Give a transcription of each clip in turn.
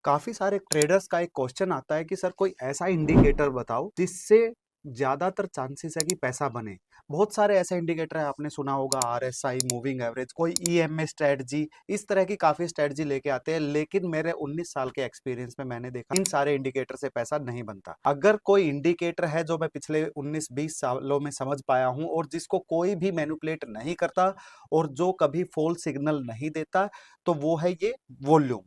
काफी सारे ट्रेडर्स का एक क्वेश्चन आता है कि सर कोई ऐसा इंडिकेटर बताओ जिससे ज्यादातर चांसेस है कि पैसा बने। बहुत सारे ऐसे इंडिकेटर है, आपने सुना होगा आरएसआई, मूविंग एवरेज, कोई ईएमए स्ट्रेटजी, इस तरह की काफी स्ट्रेटजी लेके आते हैं। लेकिन मेरे 19 साल के एक्सपीरियंस में मैंने देखा इन सारे इंडिकेटर से पैसा नहीं बनता। अगर कोई इंडिकेटर है जो मैं पिछले 19-20 सालों में समझ पाया हूं और जिसको कोई भी मैनिपुलेट नहीं करता और जो कभी फॉल्स सिग्नल नहीं देता, तो वो है ये वॉल्यूम।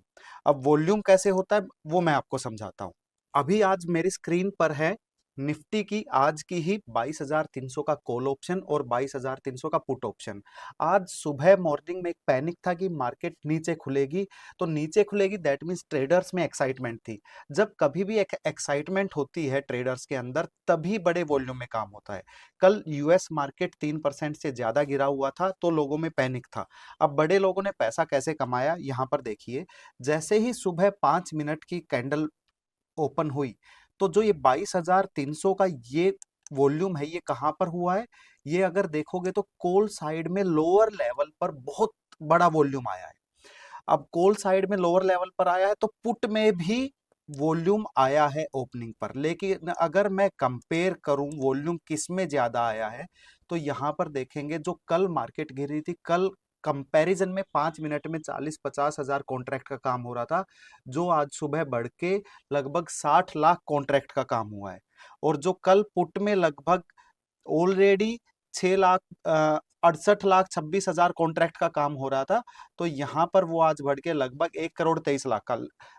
अब वॉल्यूम कैसे होता है वो मैं आपको समझाता हूं। अभी आज मेरी स्क्रीन पर है निफ्टी की आज की ही 22,300 का कॉल ऑप्शन और 22,300 का पुट ऑप्शन। आज सुबह मॉर्निंग में एक पैनिक था कि मार्केट नीचे खुलेगी, तो नीचे खुलेगी दैट मींस ट्रेडर्स में एक्साइटमेंट थी। जब कभी भी एक एक्साइटमेंट होती है ट्रेडर्स के अंदर तभी बड़े वॉल्यूम में काम होता है। कल यूएस मार्केट 3% से ज्यादा गिरा हुआ था तो लोगों में पैनिक था। अब बड़े लोगों ने पैसा कैसे कमाया यहां पर देखिए। जैसे ही सुबह 5 मिनट की कैंडल ओपन हुई, तो जो ये 22,300 का ये वॉल्यूम है, ये कहां पर हुआ है? ये अगर देखोगे तो कॉल साइड में लोअर लेवल पर बहुत बड़ा वॉल्यूम आया है। अब कॉल साइड में लोअर लेवल पर आया है तो पुट में भी वॉल्यूम आया है ओपनिंग पर। लेकिन अगर मैं कंपेयर करूं वॉल्यूम किस में ज्यादा आया है, तो यहां पर देखेंगे जो कल मार्केट गिरी थी, कल कंपैरिजन में 5 मिनट में 40-50 हजार कॉन्ट्रैक्ट का काम हो रहा था, जो आज सुबह बढ़ के लगभग 60 लाख कॉन्ट्रैक्ट का काम हुआ है। और जो कल पुट में लगभग ऑलरेडी 6 लाख 68 लाख 26 हजार कॉन्ट्रैक्ट का काम हो रहा था, तो यहां पर वो आज बढ़ के लगभग 1 करोड़ 23 लाख का।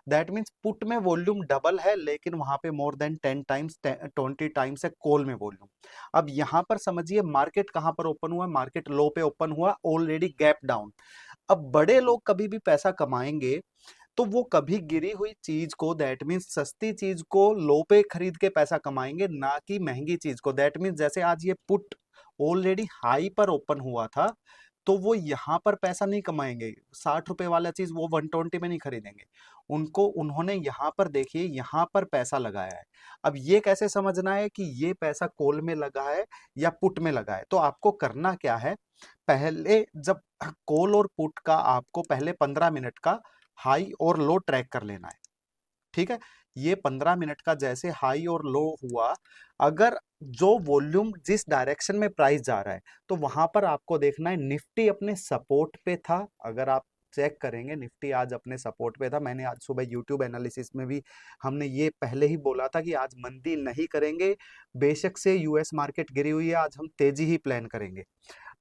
दैट मीन्स पुट में वॉल्यूम डबल है, लेकिन वहां पे मोर देन 10 टाइम्स 20 टाइम्स है कॉल में वॉल्यूम। अब यहां पर समझिए मार्केट कहां पर ओपन हुआ, मार्केट लो पे ओपन हुआ, ऑलरेडी गैप डाउन। अब बड़े लोग कभी भी पैसा कमाएंगे तो वो कभी गिरी हुई चीज को, दैट मीन्स सस्ती चीज को लो पे खरीद के पैसा कमाएंगे, ना कि महंगी चीज को। दैट मीन्स जैसे आज ये पुट ऑलरेडी हाई पर ओपन हुआ था, तो वो यहां पर पैसा नहीं कमाएंगे। 60 रुपए वाला चीज वो 120 में नहीं खरीदेंगे। उन्होंने यहां पर देखिए, यहां पर पैसा लगाया है। अब ये कैसे समझना है कि ये पैसा कॉल में लगा है या पुट में लगा है? तो आपको करना क्या है, पहले जब कॉल और पुट का आपको पहले 15 मिनट का हाई और लो ट्रैक कर लेना है। ठीक है, ये 15 मिनट का जैसे हाई और लो हुआ, अगर जो वॉल्यूम जिस डायरेक्शन में प्राइस जा रहा है, तो वहां पर आपको देखना है निफ्टी अपने सपोर्ट पे था। अगर आप चेक करेंगे निफ्टी आज अपने सपोर्ट पे था। मैंने आज सुबह यूट्यूब एनालिसिस में भी हमने ये पहले ही बोला था कि आज मंदी नहीं करेंगे, बेशक से यूएस मार्केट गिरी हुई है, आज हम तेजी ही प्लान करेंगे।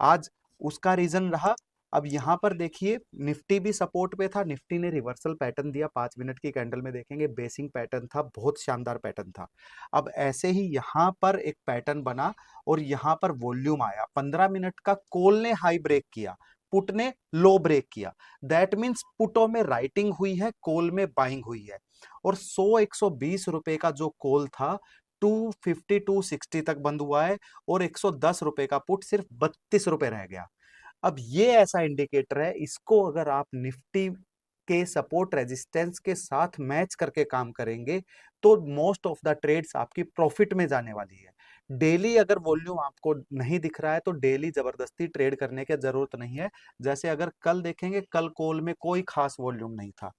आज उसका रीजन रहा। अब यहां पर देखिए निफ्टी भी सपोर्ट पे था, निफ्टी ने रिवर्सल पैटर्न दिया। 5 मिनट की कैंडल में देखेंगे बेसिंग पैटर्न था, बहुत शानदार पैटर्न था। अब ऐसे ही यहां पर एक पैटर्न बना और यहां पर वॉल्यूम आया। 15 मिनट का कॉल ने हाई ब्रेक किया, पुट ने लो ब्रेक किया। दैट मीन्स पुटों में राइटिंग हुई है, कॉल में बाइंग हुई है। और 100-120 रुपए का जो कॉल था 250-260 तक बंद हुआ है, और 110 रुपए का पुट सिर्फ 32 रुपए रह गया। अब ये ऐसा इंडिकेटर है, इसको अगर आप निफ्टी के सपोर्ट रेजिस्टेंस के साथ मैच करके काम करेंगे तो मोस्ट ऑफ द ट्रेड्स आपकी प्रॉफिट में जाने वाली है। डेली अगर वॉल्यूम आपको नहीं दिख रहा है तो डेली जबरदस्ती ट्रेड करने की जरूरत नहीं है। जैसे अगर कल देखेंगे, कल कॉल में कोई खास वॉल्यूम नहीं था,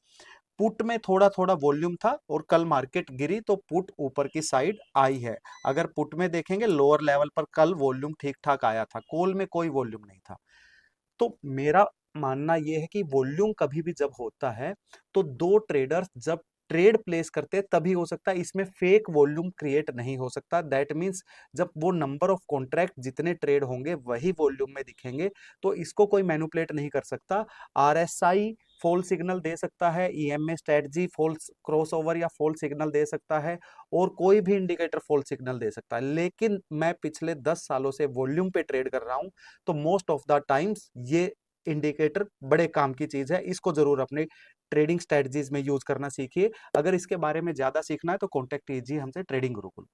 पुट में थोड़ा थोड़ा वॉल्यूम था, और कल मार्केट गिरी तो पुट ऊपर की साइड आई है। अगर पुट में देखेंगे लोअर लेवल पर कल वॉल्यूम ठीक ठाक आया था, कॉल में कोई वॉल्यूम नहीं था। तो मेरा मानना यह है कि वॉल्यूम कभी भी जब होता है तो दो ट्रेडर्स जब ट्रेड प्लेस करते हैं तभी हो सकता है, इसमें फेक वॉल्यूम क्रिएट नहीं हो सकता। दैट मींस जब वो नंबर ऑफ कॉन्ट्रैक्ट जितने ट्रेड होंगे वही वॉल्यूम में दिखेंगे, तो इसको कोई मैनिपुलेट नहीं कर सकता। आरएसआई फॉल सिग्नल दे सकता है, ईएमए स्ट्रेटजी फॉल्स क्रॉसओवर या फॉल सिग्नल दे सकता है, और कोई भी इंडिकेटर फॉल सिग्नल दे सकता है। लेकिन मैं पिछले 10 सालों से वॉल्यूम पे ट्रेड कर रहा हूं, तो मोस्ट ऑफ द टाइम्स ये इंडिकेटर बड़े काम की चीज है। इसको जरूर अपने ट्रेडिंग स्ट्रेटजीज में यूज करना सीखिए। अगर इसके बारे में ज्यादा सीखना है तो कॉन्टेक्ट कीजिए हमसे ट्रेडिंग गुरुकुल।